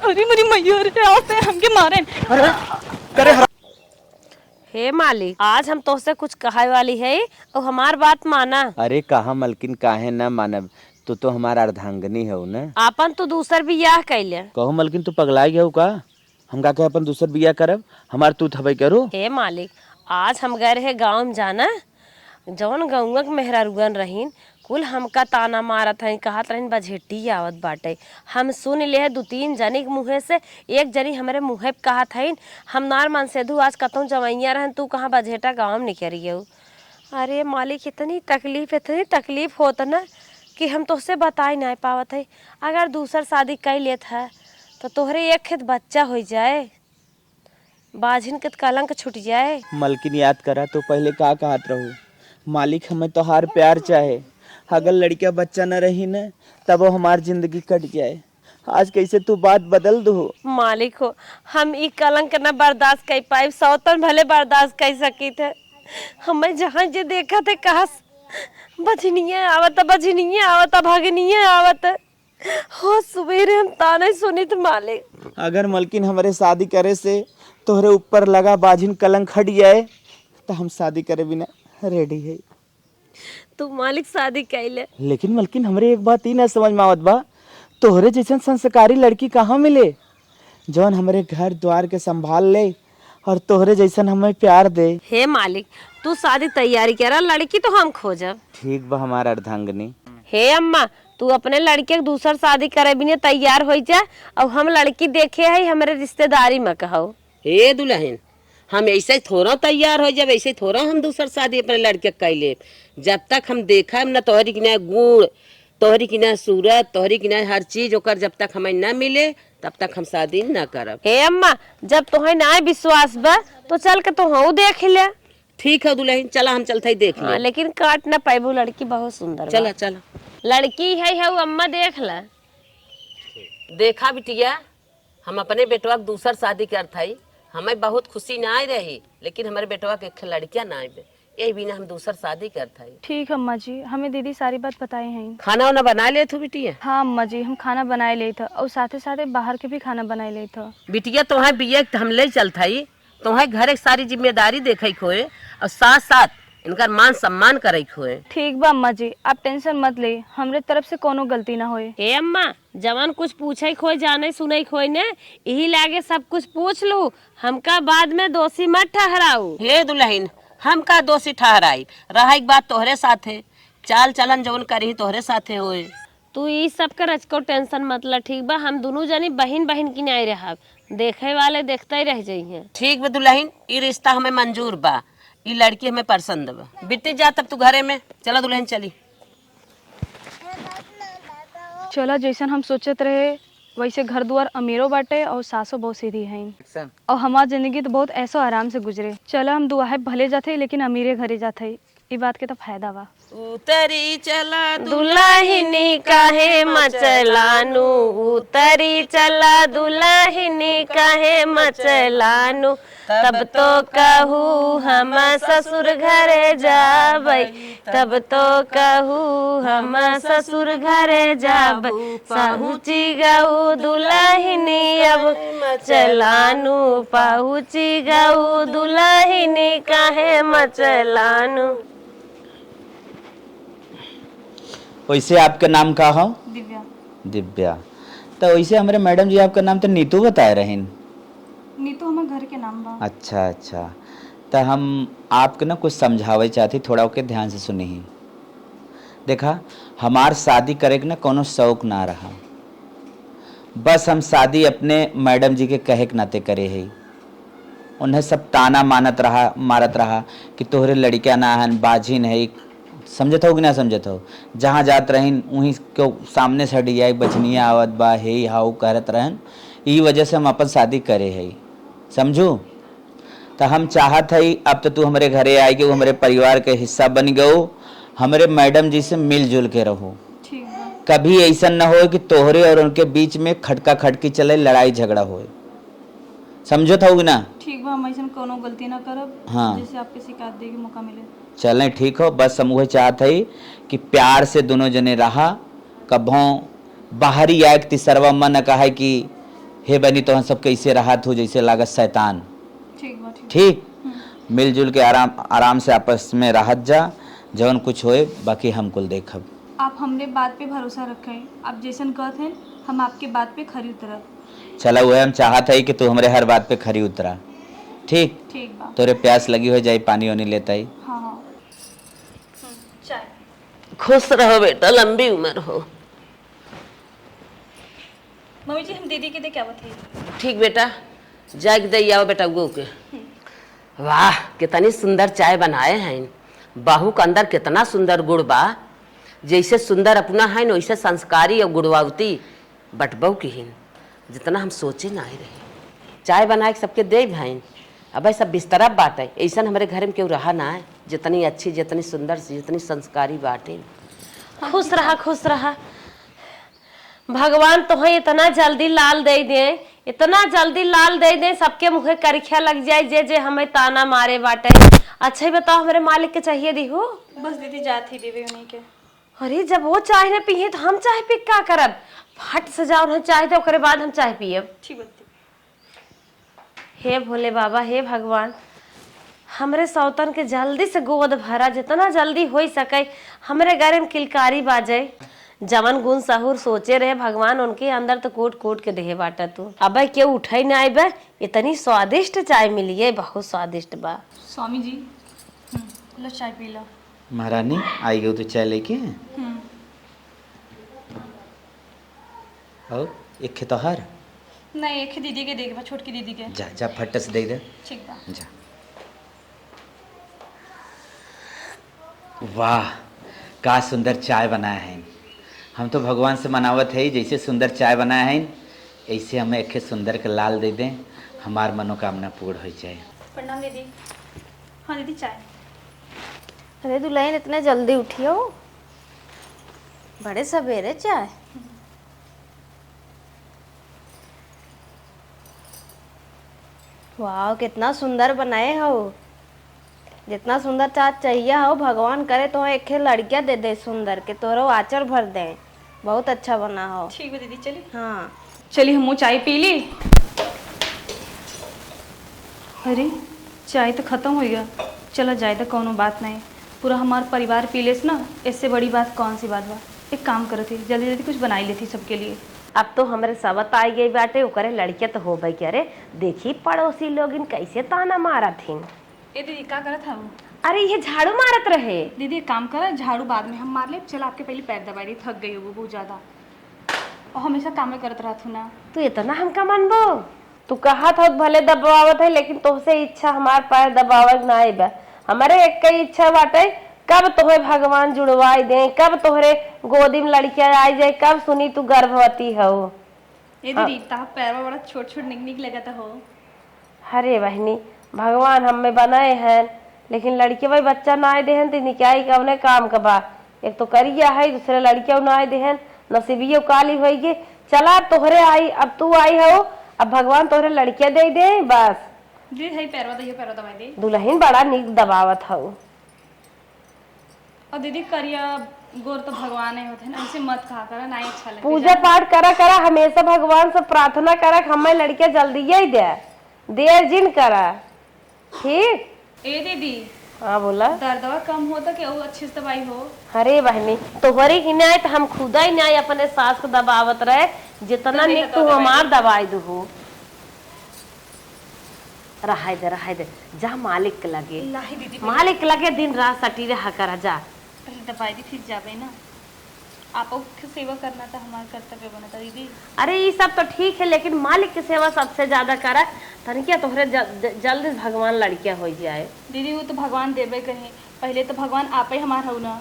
अरे मेरी मैया रे आते हमके मारे। करे हे मालिक, आज हम तोहसे कुछ कहे वाली है और हमार बात माना। अरे कहा मलकिन, काहे ना मानब, तू तो हमारा अर्धांगनी है ना। आपन तो दूसर बियाह कैले। कहो मलकिन, तू पगला गया का? हम का अपन दूसर बिया करब, हमार तू थबई करो। हे मालिक, आज हम गए रहे गाँव में जाना, जौन गौवा के मेहरारुअन रहीन कुल हमका ताना मारत हईन, कहत रहीन बझेटी आवत बाटे। हम सुन ले 2-3 जनी के मुँहे से, एक जनी हमारे मुँहे पे कहत हईन हम नार मन सेधु आज कतौ जवैया रहन, तू कहाँ बझेटा गाँव में निकली हो। अरे मालिक, इतनी तकलीफ होत ना कि हम तुझसे बता ही नहीं पावत है। अगर दूसर शादी कर लेत है तो तोहरे एक खेत बच्चा हो जाए, बाझिन के कलंक छूट जाए। मलकिन याद करा तो पहले का कहत रहू, मालिक हमें तो हार प्यार चाहे, अगर लड़किया बच्चा न रही न तब वो हमारी जिंदगी कट जाए। आज कैसे तू बात बदल दो। मालिक हो, हम ई कलंक न बर्दाश्त कर पाए, सौतन भले बर्दाश्त कर सकी थे। हमें जहाँ जे देखा थे कहा बजनिया आवत भगनिया आवत हो। सवेरे हम ताने सुनी थे मालिक। अगर मलकिन हमारे शादी करे से तोहरे ऊपर लगा बाझिन कलंक हट जाए तो हम शादी करे बिना रेडी है। तू मालिक शादी कैले, लेकिन मलकिन हमरे एक बात ही ना समझ में आवत बा, तोहरे जैसन संस्कारी लड़की कहाँ मिले जौन हमारे घर द्वार के संभाल ले और तोहरे जैसन हमें प्यार दे। हे मालिक, तू शादी तैयारी करा, लड़की तो हम खोजब। ठीक बा हमारा अर्धांगनी। हे अम्मा, तू अपने लड़के के दूसर शादी करे बिना तैयार हो जा, और हम लड़की देखे है हमारे रिश्तेदारी में कहो। हे दुल्हन, हम ऐसे थोड़ा तैयार हो जब, ऐसे थोड़ा हम दूसर शादी अपने लड़के कैले। जब तक हम देखा न तोहरी की न गुण, तोहरी की न सूरत, तोहरी की न हर चीज ओकर जब तक हमें न मिले तब तक हम शादी न करब। हे अम्मा, जब तुम्हें ना विश्वास बा तो चल के तो देख ले। ठीक है दुल्हन, चला हम चलते देख ले। लेकिन काट न पाइबू, लड़की बहुत सुंदर। चला चला, लड़की है वो अम्मा देख ला। देखा बिटिया, हम अपने बेटवा के दूसर शादी करत हई, हमें बहुत खुशी ना आई रही, लेकिन हमारे बेटवा के एक लड़किया ना आई, यही बिना हम दूसर शादी करत हई। ठीक अम्मा जी, हमें दीदी सारी बात बताई हैं। खाना वाना बना ले तू बिटिया? हाँ अम्मा जी, हम खाना बनाए ले था और साथे साथे बाहर के भी खाना बनाए ले था। बिटिया तुम्हें बिया हम ले चलत हई, तुम्हें घर एक सारी जिम्मेदारी देखे खोए और साथ साथ इनका मान सम्मान करे खोए। ठीक बा अम्मा जी, आप टेंशन मत ले, हमरे तरफ से कोनो गलती ना होए। हे अम्मा, जवान कुछ पूछे खोए, जाने सुने खोए ने, यही लागे सब कुछ पूछ लू, हमका बाद में दोषी मत ठहराऊ। हे दुल्हन, हम का दोषी ठहराई, रहा एक बात तोहरे साथे, चाल चलन जवन करी तोहरे साथे होए। तू ई सब कर रचको टेंशन मत ल, ठीक बा? हम दोनों जनी बहन बहन की नहीं रहा, देखे वाले देखते ही रह जाइए। ठीक बा दुल्हन, ई रिश्ता हमें मंजूर बा, ई लड़की हमें पसंद बा। बिट्टी जा तब तू घरे में, चला दुल्हन चली। चला, जैसन हम सोचत रहे वैसे घर द्वार अमीरो बाटे और सासो बहुत सीधी हैं और हमार जिंदगी तो बहुत ऐसो आराम से गुजरे। चला, हम दुआ है भले जाते लेकिन अमीरे घरे जाते, ये बात के तो फायदा बा। उतरी चला दुल्हनी काहे मचलानु, उतरी चला दुल्हनी काहे मचलानु, तब तो कहू हम ससुर घरे जाबै, तब तो कहू हम ससुर घरे जाबै, पहुँची गऊ दुल्हनी अब मचलानु, पहुँची गऊ दुल्हनी काहे मचलानु। वैसे आपका नाम का हो? दिव्या। दिव्या, तो वैसे हमारे मैडम जी आपका नाम तो नीतू बताए रहीन। नीतू हमारे घर के नाम बा। अच्छा अच्छा, तो हम आपके ना कुछ समझावे चाहती, थोड़ा ओके ध्यान से सुनी ही। देखा, हमार शादी करे के ना कोनो शौक ना रहा, बस हम शादी अपने मैडम जी के कहे के नाते करे है। उन्हें सब ताना मारत रहा कि तोहरे लड़कियां ना हन, बाझिन है, समझत हो कि ना समझत हो। जहाँ जात रहीन वहीं क्यों सामने से हटी आई, बचनिया आवत बा, हे हाउ करत रहन, ई वजह से हम अपन शादी करे है, समझू। तो हम चाहत है अब तो तू हमारे घरे आई, कि हमारे परिवार के हिस्सा बन गयो, हमारे मैडम जी से मिलजुल के रहो। कभी ऐसा न हो कि तोहरे और उनके बीच में खटका खटकी चले, लड़ाई झगड़ा हो, समझो था ना? ठीक बा, हम ऐसन कोनो गलती ना करब। हाँ, जैसे आपके शिकायत देगी मौका मिले। चलें, ठीक हो। बस हम वही चाहते है कि प्यार से दोनों जने रहा, कभों बाहरी आए तीसरवा मन कहा कि हे बनी तो हम सब कैसे राहत हो जैसे लागत शैतान। ठीक बा ठीक। ठीक, मिलजुल के आराम आराम से आपस में राहत जा, जवन कुछ होए बाकी हम कुल देखब। आप हमने बात पे भरोसा रखें, आप जैसन कहते हैं हम आपके बात पे खरी उतरब। चला हुआ हम चाहत है कि तू हमारे हर बात पे खरी उतरा। ठीक, ठीक बा। तोरे प्यास लगी हो जाए, पानी वानी लेता ही। हाँ हाँ। चाय। खुश रहो बेटा, लंबी उम्र हो। मम्मी जी हम दीदी के दे क्या बताइए। ठीक बेटा, जाग दे आओ बेटा गो के। वाह कितनी सुंदर चाय बनाए हैं, बहू के अंदर कितना सुंदर गुड़ बा। जैसे सुंदर अपना है न वैसे संस्कारी और गुड़वावती बटबऊ की हिन, जितना हम सोचे ना ही रहे। चाय बना के सबके दे भाई, अब सब बिस्तरा बाटे, ऐसा हमारे घर में क्यों रहा ना है, जितनी अच्छी जितनी सुंदर जितनी संस्कारी बाटे। खुश रहा खुश रहा। भगवान तो इतना जल्दी लाल दे दे, इतना जल्दी लाल दे दे, सबके मुँहे करिखिया लग जाए जे जे हमें ताना मारे बाटे। अच्छा ही बताओ हमारे मालिक के चाहिए दी हो। बस दीदी जाती देवे उन्हीं के। अरे जब वो चाय न पिए तो हम चाय पी क्या करब। फट से जाओ ना चाय तो ओकरे बाद हम चाय पियब। ठीक बात। हे भोले बाबा, हे भगवान, हमरे सौतन के जल्दी से गोद भरा, जितना जल्दी हो सके हमरे घर में किलकारी बाजे। जवन गुण सहूर सोचे रहे भगवान उनके अंदर तो कोट कोट के देहे बाटा तू। अब क्यों उठे ना आए बे, इतनी स्वादिष्ट चाय मिली है, बहुत स्वादिष्ट बा। स्वामी जी लो चाय पी लो। महारानी आई गई तो चाय लेके। और एक खेतोहर नहीं, एक ही दीदी के देखे बा, छोटकी दीदी के। जा जा फट से दे दे। ठीक बा। जा। वाह का सुंदर चाय बनाया है। हम तो भगवान से मनावत है जैसे सुंदर चाय बनाया है ऐसे हमें एक सुंदर के लाल दे दें, हमार मनोकामना पूर्ण हो जाए। प्रणाम दीदी। हाँ दीदी चाय। अरे दुल्हन इतने जल्दी उठी हो, बड़े सवेरे चाय। वाह कितना सुंदर बनाए हो, जितना सुंदर चाय चाहिए हो भगवान करे तो एक लड़कियां दे दे सुंदर के, तोरो आचर भर दे। बहुत अच्छा बना हो। ठीक है दीदी चलिए। हाँ चलिए हम चाय पी ली। अरे चाय तो खत्म हो गया, चला जाए तो कोनो बात नहीं, पूरा हमारा परिवार पी लेस ना, इससे बड़ी बात कौन सी बात बा। एक काम करे थी, जल्दी जल्दी कुछ बनाई लेती सबके लिए। अब तो हमारे सबत आई गई बाटे, ओकरे लड़कियां तो हो भाई क्या रे, देखी पड़ोसी लोग इन कैसे ताना मारा थी। ए दीदी क्या करा था वो। अरे ये झाड़ू मारत रहे। दीदी एक काम करा, झाड़ू बाद में हम मार ले, चल आपके पहले पैर दबा दी, थक गई हो वो बहुत ज़्यादा, और हमेशा काम में करत रहा थू ना। तू इतना हमका मनबो, तू कहा था भले दबावत है लेकिन तोहसे इच्छा हमार पैर दबावत ना आई बा। हमारे एक कई इच्छा बाटे, कब तोहे भगवान जुड़वाई दे, कब तोहरे गोदी में लड़कियां आई जाए, कब सुनी तू गर्भवती हो। ये दीदी ता पैर में बड़ा छोट छोट निक निक लगता हो। अरे बहनी भगवान हमें बनाए हैं, लेकिन लड़के भाई बच्चा ना आए देहन तो निकाई कवने काम का बा। एक तो करिया है, दूसरे लड़कियों ना आए देहन, नसीबियो काली होगी। चला तोहरे आई, अब तू आई हो, अब भगवान तोहरे लड़कियां दे दे बस। दीदी है पैरवा दबाई दे। दुल्हन बड़ा नीक दबावत हो। और दीदी करिया गोर तो भगवान ही होते हैं ना, ऐसे मत कहा करा, ना ही अच्छा लगता। पूजा पाठ करा करा, हमेशा भगवान से प्रार्थना करा हमें लड़कियां जल्दी ही दे, देर जिन करा। ठीक ए दीदी। हाँ बोला। दर्दवा कम होता कि वो अच्छे से दवाई हो। अरे बहनी तोहरी की नहीं तो हम खुदा ही नहीं अपने सास को दबावत रहे, जितना निक तू हमार दवाई दू। रहा दे जा मालिक के लगे, लाही दीदी मालिक के लगे दिन रात सटी रहा करा जा। पहले दवाई दी फिर जाबे ना, आपको की सेवा करना था हमारा कर्तव्य बना था दीदी। अरे ये सब तो ठीक है, लेकिन मालिक की सेवा सबसे ज्यादा करा, तनिकिया तोहरे जल्दी भगवान लड़कियां हो जाए। दीदी वो तो भगवान देवे कहीं, पहले तो भगवान आप ही हमारा हो ना।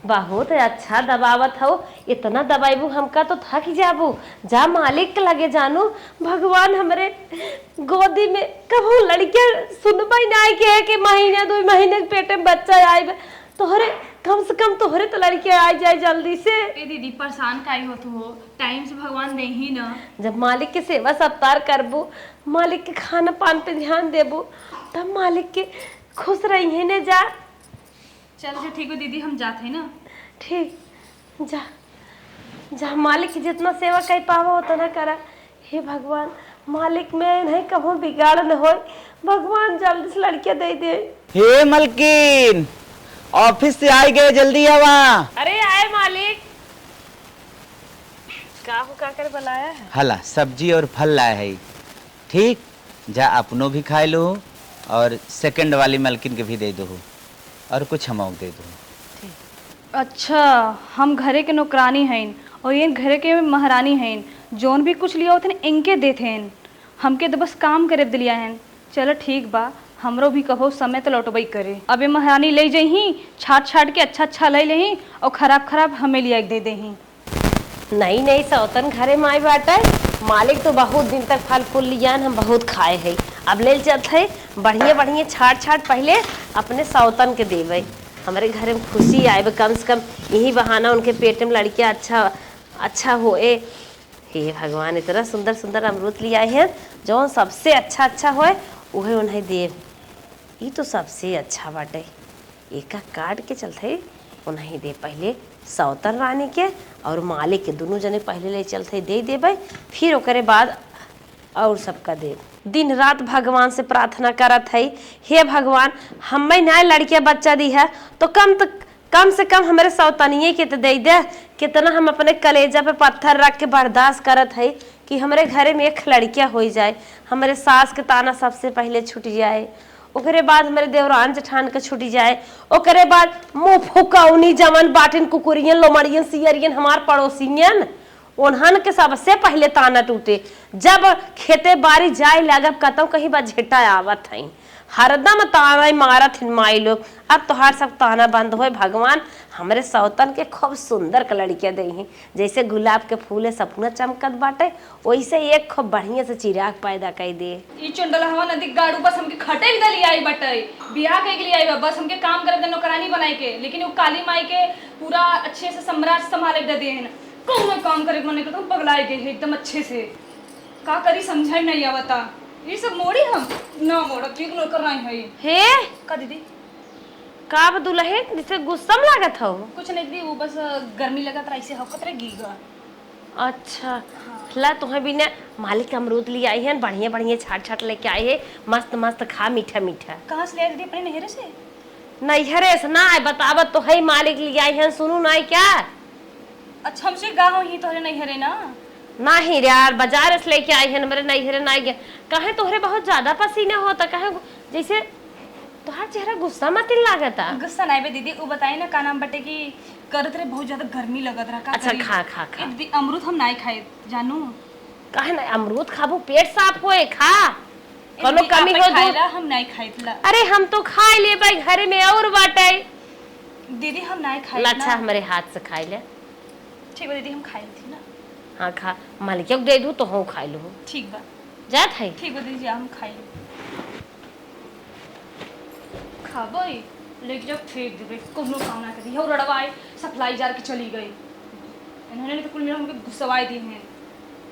बहुत अच्छा दबावत हो, इतना दबाइबू हमका तो थक जाबू। जा मालिक के लगे जानू, भगवान हमरे गोदी में कबू लड़कियां सुनबई ना के कि महीने 2 महीने के पेटे में बच्चा आए, तोहरे कम से कम तोहरे तो लड़कियां आ जाए जल्दी से। ए दीदी परेशान काहे हो तू, टाइम से भगवान दे ही ना। जब मालिक के सेवा सत्कार करबू, मालिक के खाना पान पे ध्यान देबू, तब मालिक के खुश रही है ने। जा चलो ठीक हो दीदी, हम जाते हैं ना। ठीक जा जा, मालिक की जितना सेवा कर पावा उतना करा। हे भगवान मालिक में नहीं कहूँ बिगाड़ न हो, भगवान जल्दी से लड़कियां दे दे। हे मलकिन, ऑफिस से आई गए, जल्दी आवा। अरे आए मालिक, का कर बुलाया है? हला सब्जी और फल लाए है। ठीक, जा अपनों भी खाए लो और सेकंड वाली मलकिन के भी दे दो और कुछ हमको दे दो। अच्छा, हम घरे के नौकरानी हैं और ये घरे के महारानी हैं। जोन भी कुछ लिया होते इनके देते हैं, हमके तो बस काम करे दिलिया हैं। चलो ठीक बा, हमरो भी कहो समय तो लौटबई करे। अबे महारानी ले जही, छाट छाट के अच्छा अच्छा ले लही और खराब खराब हमें लिया दे दही। नहीं नहीं, सौतन घरे माई बाटे, मालिक तो बहुत दिन तक फल फूल लिया, हम बहुत खाए है। अब ले चलते है बढ़िया बढ़िया छाट छाट पहले अपने सौतन के देवे। हमारे घर में खुशी आए, कम से कम यही बहाना उनके पेट में लड़कियां अच्छा होए। हे भगवान, इतना सुंदर सुंदर अमरूद ले आए हैं, जो सबसे अच्छा होए वही उन्हें देव। ये तो सबसे अच्छा बाटे, एक काट के चलते उन्हें दे। पहले सौतन रानी के और मालिक के दोनों जने पहले ले चलते दे देवे, फिर ओकरे बाद और सबका दे। दिन रात भगवान से प्रार्थना करत है, हे भगवान हमें नया लड़कियां बच्चा दी है तो कम से कम हमारे सौतनिये के तो दे दे। कितना हम अपने कलेजा पे पत्थर रख के बर्दाश्त करत है कि हमारे घरे में एक लड़कियां हो जाए, हमारे सास के ताना सबसे पहले छूट जाए, ओकरे बाद हमारे देवरान जठान के छूट जाए, ओकरे बाद मुँह फुकौनी जमन बाटिन कुकुरियन लोमड़ियन सियरियन हमार पड़ोसियन उन्हन के सबसे पहले ताना टूटे। जब खेते बारी जाए लागब कतौ कहीं बझेटा आवत है, हरदम ताना मारत हिन माई लोग। अब तोहार सब ताना बंद होए भगवान, हमरे सौतन के खूब सुंदर के लड़कियां दे हैं। जैसे गुलाब के फूल सपना चमकत बाटे, वैसे एक खूब बढ़िया से चिराग पैदा कर दे। ई चंडला हवा नदी गाड़ू बस हमके खटे भी दली आई बटे, बियाह के लिए आई बा, बस हमके काम करे दे नौकरानी बनाई के, लेकिन वो काली माई के पूरा अच्छे से सम्राट संभाले दे देन। कौन काम करे मने तो पगलाए गए एकदम अच्छे से। का करी समझाई नहीं आवता, ये सब मोड़ी हम ना मोड़ ठीक नो कर रही है। हे का दीदी का दुल्हे जैसे गुस्सा में लागत हो? कुछ नहीं दीदी, वो बस गर्मी लगत रही से हकत रह गीगा। अच्छा ला, तुम्हें भी ना मालिक अमरूद ले आई है, बढ़िया बढ़िया छाट छाट लेके आए है, मस्त मस्त खा मीठा मीठा। कहाँ से ले दीदी? अपने नहरे से? नैहरे से ना बतावत तो है, मालिक ले आई है, सुनू ना क्या? अच्छा हमसे गाँव ही तोहरे नहरे ना? नहीं यार, बाजार से लेके आई है, मेरे नैहरे ना गया। कहे तोहरे बहुत ज्यादा पसीना होता, कहे जैसे तोहार चेहरा गुस्सा मत लागता। गुस्सा नहीं बे दीदी, वो बताई ना का नाम बटे की करत रहे, बहुत ज्यादा गर्मी लगत रहा। का अच्छा करी? खा खा खा। दीदी अमरूद हम नहीं खाए जानू। कहे ना अमरूद खाबू, पेट साफ होए, खा कोनो दीदी, कमी आपे हो खाएला, हम नहीं खाए ला। अरे हम तो खाए ले भाई, घरे में और बाटे। दीदी हम नहीं खाए अच्छा हमारे हाथ से खाए ले। ठीक बा दीदी, हम खाए थी ना। हाँ खा, मालिक दे दू तो हूँ खाए लू। ठीक बा जात है। ठीक बा दीदी, हम खाए खाबई लेके जब फेंक देबे, कोनो काम ना करी। हो रड़वाए सप्लाई जार के चली गई, इन्होंने तो कुल मेरा हमके गुस्सवाई दी हैं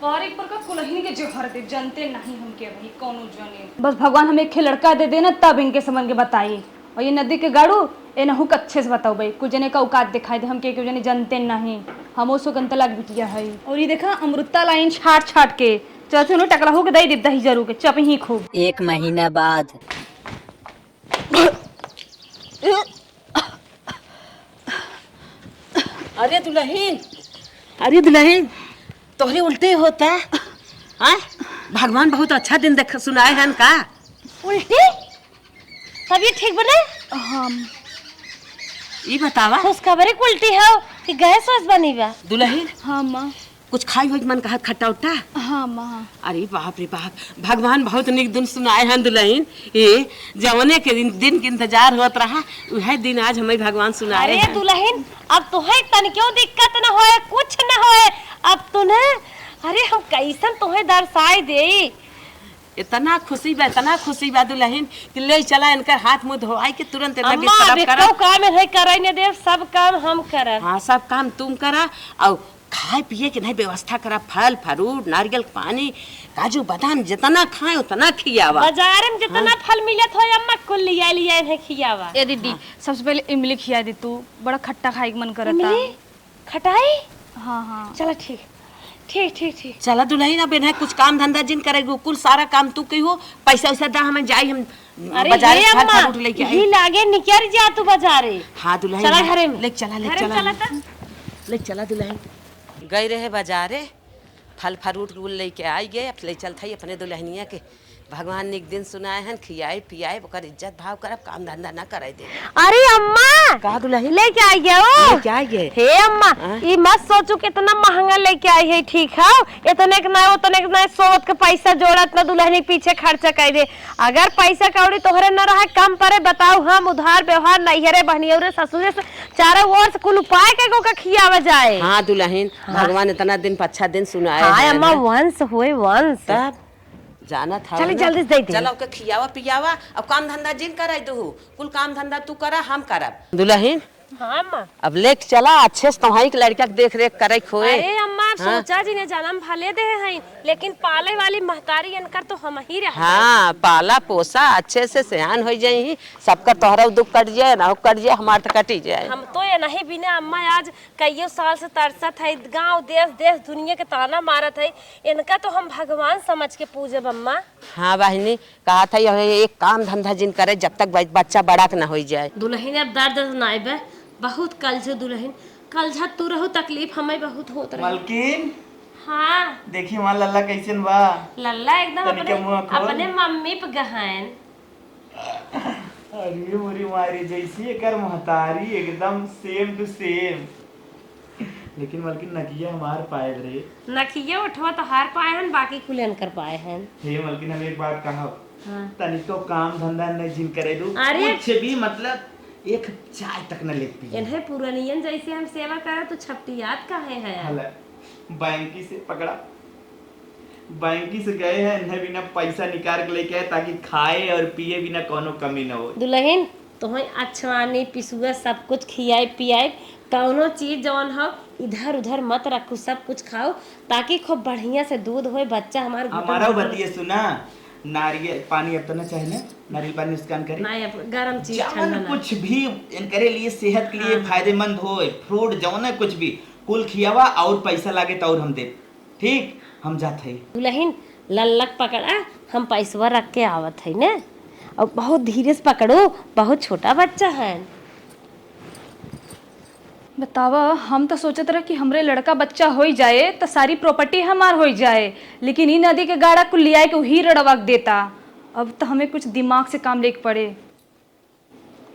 और एक पर का कुलहीन के जोहर दे, जानते नहीं हमके भाई कौनो जाने। बस भगवान हमें एक लड़का दे देना तब इनके समझ के बताई। और ये नदी के गाड़ू ए नहु अच्छे से बताओ भाई, कुछ जने का औकात दिखाई दे, हमके क्यों जने जानते नहीं। हम उसको गंता लाग बिटिया है। और ये देखा अमृता लाइन छाट छाट के चलते उन्हें टकला हो के दई दे दही जरूर के चप ही खूब। एक महीना बाद अरे दुल्हन तोहरे उल्टे होता है। हाँ? भगवान बहुत अच्छा दिन देख सुनाए हैं का? उल्टी तबीयत ठीक बने? हम ये बतावा खुशखबरी की उल्टी है कि गैस वैस बनी बा? दुल्हन हाँ माँ। कुछ खाई हो मन कहत खट्टा उट्टा? हाँ माँ। अरे बाप रे बाप, भगवान बहुत निक दिन सुनाए हैं दुल्हन। ये जवने के दिन के इंतजार होत रहा, वह दिन आज हमें भगवान सुनाए। अरे दुल्हन अब तुम्हें तन क्यों दिक्कत न होए, कुछ न होए अब तुम्हें। अरे हम कैसन तुम्हें दर्शाई दे। इतना खुशी बा दुल्हन कि ले चला इनकर हाथ मुंह धोआई के तुरंत अम्मा देखो काम है करे न देव, सब काम हम करब। हाँ सब काम तुम करा और खाए पिए के नहीं व्यवस्था करा, फल फ्रूट नारियल पानी काजू बादाम जितना खाए उतना खियावा। बाजार में जितना फल मिलत हो अम्मा कुल लिया है खियावा। ए दीदी सबसे पहले इमली खिया दे, तू बड़ा खट्टा खाए के मन करता। इमली खटाई? हाँ हाँ चलो ठीक ठीक ठीक ठीक। चला दुल्हन अब इन्हें कुछ काम धंधा जिन करेगी कुल सारा काम तू कही हो, पैसा वैसा दा हमें जाई हम अरे बाजार ये से फल अम्मा, फ्रूट लेके ही आई। लागे निकल जा तू बाजारे। हाँ दुल्हन चला घरे में। ले चला घरे में चला था। ले चला दुल्हन। गए रहे बाजारे फल फ्रूट लेके आई गए, अब ले चल थी अपने दुल्हनिया के भगवान ने एक दिन सुनाए हैं खियाए पियाए ओकर इज्जत भाव करब काम धंधा ना करे दे। अरे अम्मा कहा दुल्हन लेके आई गए हो। क्या ये हे अम्मा ये मत सोचो कितना महंगा लेके आई है, ठीक है इतने के ना उतने के ना सोच के पैसा जोड़ा इतना दुल्हन के पीछे खर्चा कर दे। अगर पैसा कौड़ी तोहरे न रहा कम परे बताओ हम उधार व्यवहार नैहरे बहनियरे ससुरे से चारों ओर से कुल उपाय के को खियावा जाए। हाँ दुल्हन भगवान इतना दिन अच्छा दिन सुनाए हाँ हैं अम्मा ना। वंश हुए वंश। तब जाना था चल ना। जल्दी से दे दे। चलो के खियावा पियावा अब काम धंधा जिन कराई दो कुल काम धंधा तू करा हम करब। दुल्हन हाँ अम्मा। अब लेके चला अच्छे से तुम्हारी लड़का के देख रेख करे खोए। अरे अम्मा सोचा जी ने जन्म भले दे हैं लेकिन पाले वाली महतारी इनकर तो हम ही रह। हाँ पाला पोसा अच्छे से सयान हो जाये सबका तोहरा दुख कट जाए ना कट जाए हमार तो कटी जाए। हम तो ये नहीं बिना अम्मा आज कईयों साल से तरसत है गांव देश देश दुनिया के ताना मारत है इनका तो हम भगवान समझ के पूजब अम्मा। हाँ बहनी कहा था ये एक काम धंधा जिन करे जब तक बच्चा बड़ा न हो जाए। दुल्हन अब दर्द नाइब बहुत कल से दुल्हन कल झट तू रहो तकलीफ हमें बहुत होत रही। मलकिन हाँ देखी वहाँ लल्ला कैसन बा। लल्ला एकदम तनिके मुंह खोल। अपने मम्मी पे गहन। अरे मोरी मारी जैसी एकर महतारी एकदम सेम टू सेम। लेकिन मलकिन नकिया हमार पाए रे। नखिए उठवा तो हार पाए हैं बाकी खुलेन कर पाए हैं। हे मलकिन हम एक बात कहा हाँ। तनिको काम धंधा नहीं जिन करे दू अरे। कुछ भी मतलब एक चाय तक न ले पी। इन्हें पुरानियन जैसे हम सेवा करे तो छपटियात काहे है यार। हला बैंकी से पकड़ा बैंकी से गए हैं इन्हें बिना पैसा निकाल के लेके आए ताकि खाए और पिए बिना कोनो कमी न हो। दुल्हन तुम्हें अछवानी पिसुआ सब कुछ खियाए पियाए कौनो चीज जौन हो इधर उधर मत रखो सब कुछ खाओ ताकि खूब बढ़िया से दूध होए बच्चा हमारा बतिए सुना नारियल पानी अब तो ना चाहे ना नारियल पानी स्कैन करे नहीं अब गरम चीज जवन ठंडा ना। कुछ भी इनकरे लिए सेहत के लिए फायदेमंद हो फ्रूट जवन है कुछ भी कुल खियावा और पैसा लागे तो और हम दे ठीक हम जाते हैं। दुल्हन लल्लक पकड़ा हम पैसवा रख के आवत है ना और बहुत धीरे से पकड़ो बहुत छोटा बच्चा है। बतावा हम तो सोचत रहे कि हमरे लड़का बच्चा हो ही जाए तो सारी प्रॉपर्टी हमार हो जाए लेकिन ई नदी के गाड़ा को लिया के वही रड़वा के देता। अब तो हमें कुछ दिमाग से काम लेके पड़े।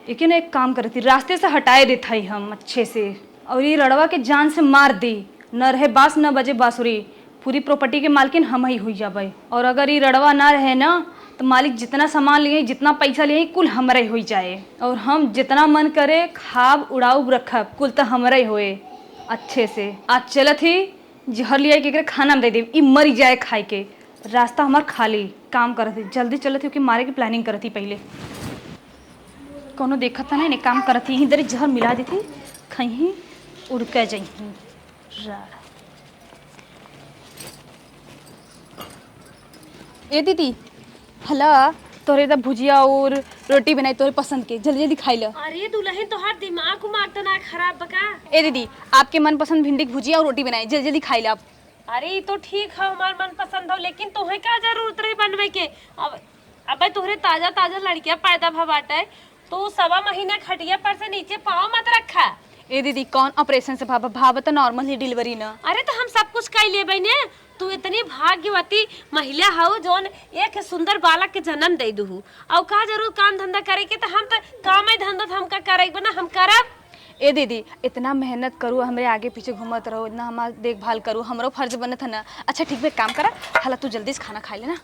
लेकिन एक काम करती रास्ते से हटाए देता ही हम अच्छे से और ये रड़वा के जान से मार दी न रहे बास न बजे बांसुरी पूरी प्रॉपर्टी के मालकिन हम ही हुई जाबे। और अगर ये रड़वा ना रहे ना तो मालिक जितना सामान लिए जितना पैसा लिए कुल हमरे हो जाए और हम जितना मन करे खाब उड़ाऊ रखब कुल तो हमरे होए अच्छे से। आज चलत ही जहर लिया के खाना में दे दे ई मरी जाए खाए के रास्ता हमार खाली काम करत ही जल्दी चलत ही कि मारे की प्लानिंग करत ही पहले कोनो देखत नहीं ने काम करत ही इधर जहर मिला देती कहीं उड़ के जाई। ए दीदी हला तोरे इधर भुजिया और रोटी बनाई तोरे पसंद के जल्दी जल्दी खाई लो। अरे दुल्हन तोहार दिमाग उमाग तो ना खराब बका। ए दीदी आपके मन पसंद भिंडी की भुजिया और रोटी बनाई जल्दी जल्दी खाई लो आप। अरे ये तो ठीक है हमार मन पसंद हो लेकिन तुम्हें क्या जरूरत रही बनवे के। अब तोहरे ताजा ताजा लड़कियां पैदा भवाटे तो सवा महीना खटिया पर से नीचे पाँव मत रखा। ए दीदी कौन ऑपरेशन से भावा तो नॉर्मल ही डिलीवरी ना। अरे तो हम सब कुछ कर ले बने तू इतनी भाग्यवती महिला हो जोन एक सुंदर बालक के जन्म दे दू और का जरूर काम धंधा करे के तो हम तो काम ही धंधा हम का करे बना हम करब। ए दीदी इतना मेहनत करूँ हमरे आगे पीछे घूमत रहो इतना हमारा देखभाल करूँ हमरो फर्ज बनत है ना। अच्छा ठीक है काम करा हला तू जल्दी से खाना खा लेना।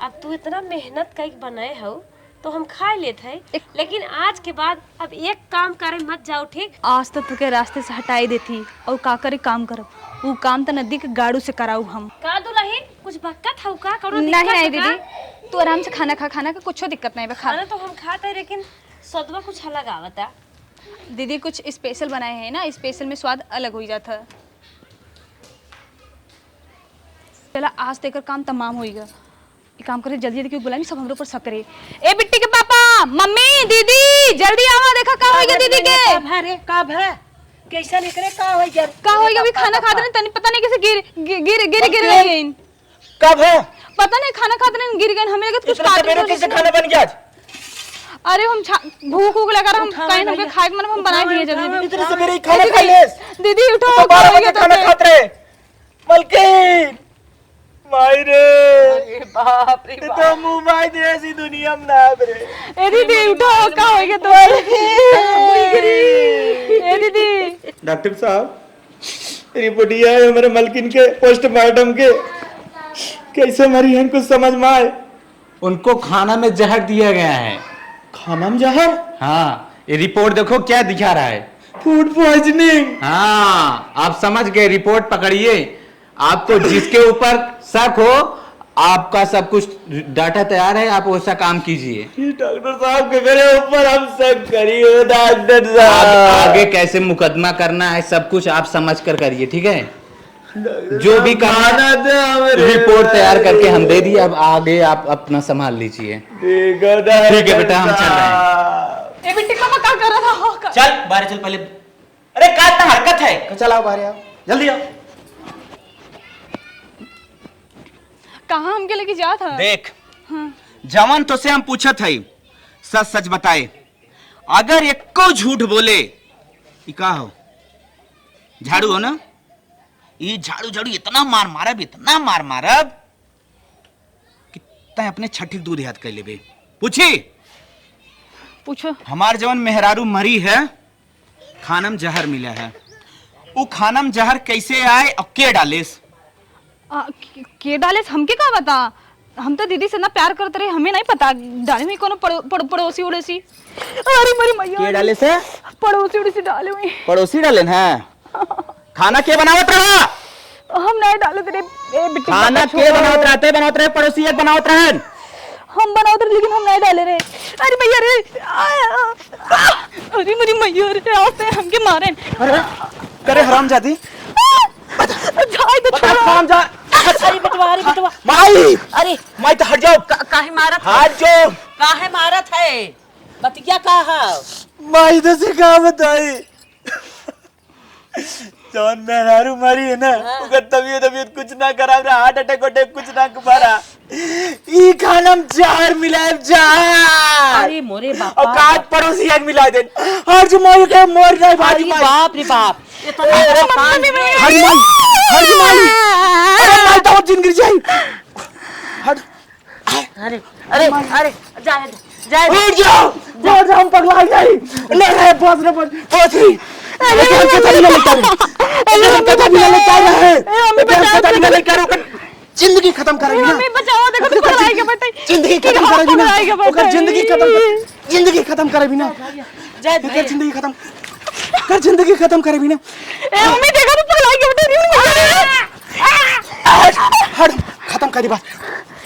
अब तू इतना मेहनत कई बनाए हो तो हम खा लेते हैं लेकिन आज के बाद अब एक काम करे मत जाओ ठीक। आज तो तुके रास्ते से हटाई देती और का करे काम करब वो काम तो नदी के गाड़ू से कराऊ हम। का दुल्हन कुछ बक्कत हो का करो नहीं नहीं दीदी तू आराम से खाना खा खाना का कुछ दिक्कत नहीं खा। खाना तो हम खाते हैं लेकिन सदवा कुछ अलग आवता। दीदी कुछ स्पेशल बनाए हैं ना स्पेशल में स्वाद अलग हो जाता है। चला आज तेकर काम तमाम होएगा ये काम करे जल्दी जल्दी क्यों बुलानी सब हमरे ऊपर शक करे। ए बिट्टी के पापा मम्मी दीदी जल्दी आओ देखा का होएगा दीदी के। कब है रे कब है कैसा निकले का हो यार का होएगा अभी खाना खाते नहीं तनी पता नहीं कैसे गिर गए। कब है? पता नहीं खाना खाते नहीं गिर गए हमें लगा कुछ इतना सवेरे कैसे खाना बन गया आज? अरे हम भूख लगा रहा हम कहीं हमके खाए के मन हम बना दिए जल्दी। इतना सवेरे ही खाना खा ले। दीदी उठो 12 बजे खाना खाते रहे। मलकिन माई रे, अरे बाप रे बाप। तो मुंह माई दे ऐसी दुनिया में ना रे। ए दीदी उठो का होएगा तो ए दीदी। डॉक्टर साहब रिपोर्टिया है हमारे मलकिन के पोस्टमार्टम के, कैसे मरी है कुछ समझ में आए? उनको खाना में जहर दिया गया है। खाना में जहर? हाँ, ये रिपोर्ट देखो क्या दिखा रहा है। Food poisoning. हाँ, आप समझ गए, रिपोर्ट पकड़िए। आपको जिसके ऊपर शक हो, आपका सब कुछ डाटा तैयार है, आप वैसा काम कीजिए। डॉक्टर साहब के मेरे ऊपर हम सब करिए डॉक्टर साहब। आगे कैसे मुकदमा करना है सब कुछ आप समझ कर करिए, ठीक है? जो भी करना रिपोर्ट तैयार करके हम दे दिए, अब आगे आप अपना संभाल लीजिए। ठीक है बेटा, हम चल रहे हैं। ए बिट्टी पापा क्या कर रहा था? चल बाहर चल पहले। अरे क्या इतना हरकत है? चल आओ बाहर आओ, जल्दी आओ। कहाँ हमके लेके जा था? देख जवान तो से हम पूछत है, सच सच बताए। अगर एको झूठ बोले, ये का हो? झाड़ू हो ना? ये झाड़ू झाड़ू इतना मार मारब कि तय अपने छठी दूध याद कर लेबे। पूछो। हमार जवन मेहरारू मरी है, खानम जहर मिला है। वो खानम जहर कैसे आए और के डालेस? के डाले हमके का बता? हम तो दीदी से ना प्यार करते रहे, हमें नहीं पता डाले में कोनो पड़ोसी उड़ोसी। अरे मेरी मैया, के डाले से? पड़ोसी उड़ोसी डाले में। पड़ोसी डाले हैं? खाना के बनावत रहा? हम नहीं डाले तेरे बिट्टी। खाना के बनावत रहे पड़ोसी एक बनावत रहे। हम बनावत रहे लेकिन हम नहीं डाले रे। अरे भैया रे, अरे मेरी मैया रे, आते हमके मारे। करे हरामजादी। जाए तो छोड़ो। हरामजादी। अरे बिटवा माई, अरे माई तो हट जाओ। काहे मारत है? हाथ जो काहे मारत है? बतिया कहा? माई तो से क्या बताई? जौन मेहरारू मरी है ना, उसका तबीयत कुछ ना करा, हार्ट अटैक कुछ ना मारा। ई खाना में जहर मिलाए जहर। अरे मोरे बाप। और काट पड़ोसी एक मिला दे। हर जो मोर के मोर नहीं भाई। अरे बाप रे बाप। ये तो हर माई अरे माई तो जिंदगी जाई। हट। अरे अरे अरे जाए उठ जाओ हम पगला गई। ले रहे बस रे बस। अरे जिंदगी खत्म करेगी ना? बचाओ, देखो तू आएगा बेटा। जिंदगी खत्म करेगी ना? जिंदगी खत्म करेगी ना? जिंदगी खत्म करेगी ना? ए मम्मी देखो तू पगला के बेटा। हट, खत्म कर दी बात।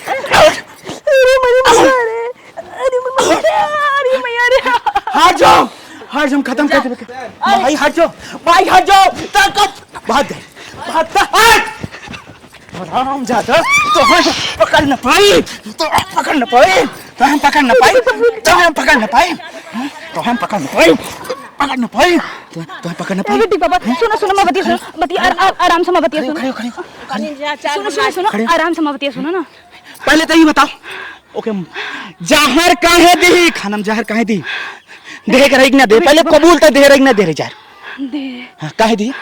अरे मेरी मैया रे, अरे मैया रे। हट जाओ, खत्म कर दे। भाई हट जाओ। भाग दे, आराम जाता तो हम पकड़ न पाए। बेटी पापा सुनो मैं बतिया आराम से मैं बतिया सुनो आराम से मैं बतिया सुनो ना। पहले तो ये बताओ, ओके जहर काहे दी? खानम जहर काहे दी? दे के रही ना दे? पहले कबूल तो दे रही ना दे रही जहर? दे। काहे दी?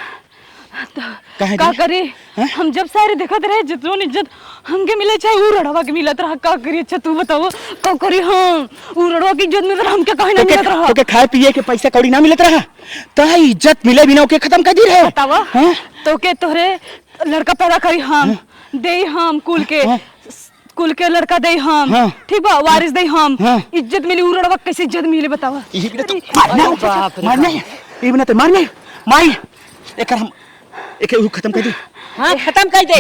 का करे? हम जब सारे देखत रहे जितनो इज्जत हमके मिले चाहे उ रड़वा के मिलत रहा। का करी? अच्छा तू बताओ का करी? हम उ रड़वा की इज्जत मिलत रहा, हमके काहे नहीं मिलत रहा? तो के खाए पिए के पैसा कौड़ी ना मिलत रहा, ता इज्जत मिले बिना ओके खत्म कर दी रहे। बतावा तो के तोरे लड़का पैदा करी हम, दे हम कुल के लड़का दे हम, ठीक बा, वारिस दे हम, इज्जत मिली उ रड़वा कैसे इज्जत मिले बतावा? यही बिना तो मारना ये बिना तो मारना माई एक हम एक खत्म कर दी। हाँ खत्म कर दे,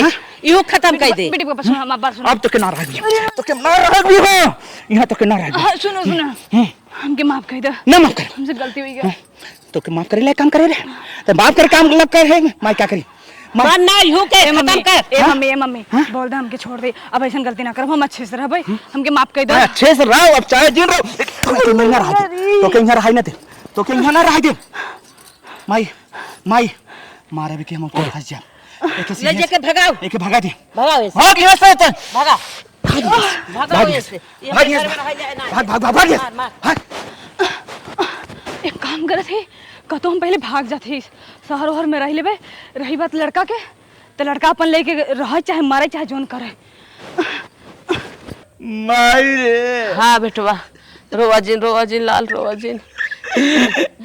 इहो खत्म कर दे। बेटी पापा सुनो हमारी बात सुनो। अब तो के ना रह गया, तो के ना रह गया यहाँ तो के ना रह गया। सुनो हमके माफ कर दे। ना माफ कर, हमसे गलती हुई है। तो के माफ करे ले काम करे रे, तो माफ कर काम लग कर है मैं क्या करी? ना इहो के खत्म कर। ए मम्मी बोल दे हमके छोड़ दे, अब ऐसा गलती ना कर, हम अच्छे से रह भाई, हमके माफ कर दे। अच्छे से रहो, अब चाहे जिन रहो, तो के यहाँ रह दे, तो के यहाँ रह दे, तो के यहाँ ना रह दे माई। माई मारा भी कि हम ऊपर फंस जाए ले जाके भगाओ एक भगा दे भगाओ इसे भाग यहाँ से चल भगा भगाओ इसे ये भाग घर यहाँ में से रह जाए ना भाग भाग भाग भाग मार, मार। एक काम करे थे कतो हम पहले भाग जाते शहर वहर में रह लेबे। रही बात लड़का के तो लड़का अपन लेके रह चाहे मारे चाहे जोन करे। माई रे हाँ बेटवा रोवा जिन लाल रोवा जिन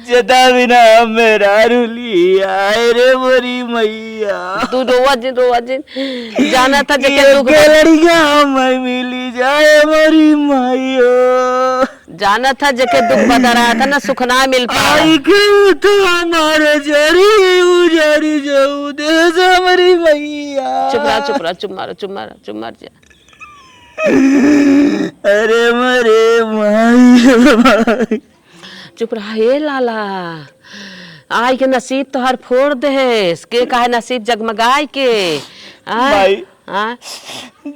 जदा बिना मेरा रुली आए रे मोरी मैया तू रोवा जिन जाना था जके दुख लड़किया मैं मिली जाए मोरी मैया जाना था जके दुख बता रहा था ना सुख ना मिल पाया आई के तो हमारे जरी उजरी जाऊ दे से मोरी मैया चुप मार जा अरे मरे माई चुप रहा ये लाला आई के नसीब तो हर फोड़ दे के काहे नसीब जगमगाई के भाई हाँ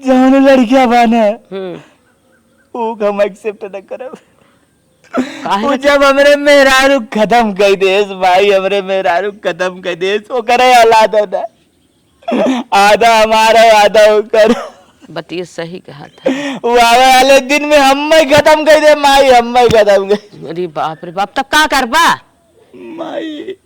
जान लड़किया बाने वो हम एक्सेप्ट न करब वो जब हमरे मेहरारू खत्म कर देस भाई हमरे मेहरारू खत्म कर देस वो करे औलाद ना आधा हमारा आधा कर बतिए सही कहा था वो आवे वाले दिन में हम खत्म कर दे माई हम खत्म कर अरे बाप रे बाप तब का करबा माई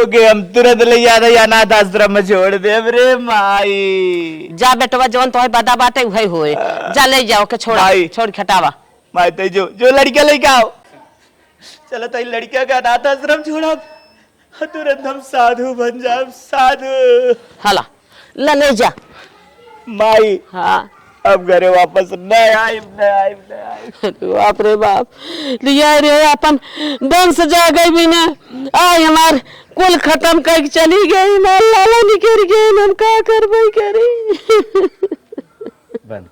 ओके हम तुरंत ले जाना या अनाथ आश्रम में छोड़ दे रे माई जा बेटवा जवन तोहर बदा बाटे वही होए जा ले जाओ के छोड़ खटावा माई तो जो लड़का लेके आओ चलो तो लड़किया का अनाथ आश्रम छोड़ा तुरंत हम साधु बन जाए साधु हला ले जा माई हाँ अब घरे वापस न आई बाप रे बाप लिया रे अपन वंश जा गई भी ना आई हमार कुल खत्म करके चली गई माल लाला निकल गए हम का करबई करी बंद